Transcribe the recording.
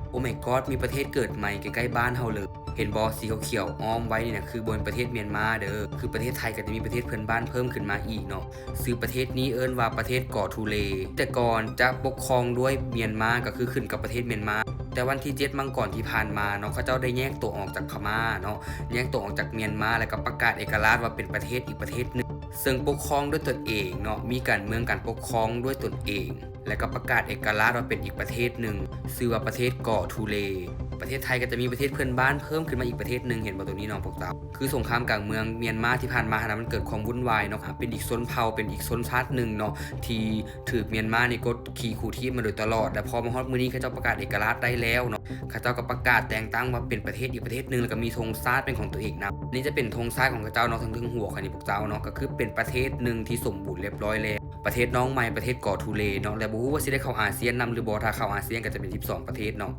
โอ้ my god มีประเทศเกิดใหม่ใกล้ๆบ้านเฮาเลยเห็นบ่สีเขียวๆอ้อมไว้นี่น่ะคือบนประเทศเมียนมาเด้อคือประเทศไทยก็จะมีประเทศเพื่อนบ้านเพิ่มขึ้นมาอีกเนาะชื่อประเทศนี้เอิ้นว่าประเทศเกาะทูเลแต่ก่อนจะปกครองด้วยเมียนมาก็คือขึ้นกับประเทศเมียนมาแต่วันที่7มังกรที่ผ่านมาเนาะเขาเจ้าได้แยกตัวออกจากพม่าเนาะแยกตัวออกจากเมียนมาแล้วก็ประกาศเอกราชว่าเป็นประเทศอีกประเทศนึงซึ่งปกครองด้วยตนเองเนาะมีการเมืองการปกครองด้วยตนเองและก็ประกาศเอกราชว่าเป็นอีกประเทศหนึ่งชื่อว่าประเทศเกาะทูเลประเทศไทยก็จะมีประเทศเพื่อนบ้านเพิ่มขึ้นมาอีกประเทศหนึ่งเห็นบ่ตรงนี้น้องพวกเราคือสงครามกลางเมืองเมียนมาที่ผ่านมานะมันเกิดความวุ่นวายเนาะเป็นอีกชนเผ่าเป็นอีกชนชาติหนึ่งเนาะที่ถูกเมียนมานี่กดขี่ขู่ที่มาโดยตลอดแต่พอมาฮอดมื้อนี้เขาเจ้าประกาศเอกราชได้แล้วเนาะเขาเจ้าก็ประกาศแต่งตั้งว่าเป็นประเทศอีกประเทศหนึ่งแล้วก็มีธงชาติเป็นของตัวเองนะนี่จะเป็นธงชาติของเขาเจ้าเนาะทั้งหัวคันนี้พวกเจ้าเนาะก็คือเป็นประเทศหนึ่งที่สมบูรณ์เรียบร้อยแล้วประเทศน้องใหม่ประเทศเกาะทูเลเนาะและบ่ฮู้ว่าสิได้เข้าอาเซียนนำหรือบ่ถ้าเข้าอาเซียนก็จะเป็น12ประเทศเนาะ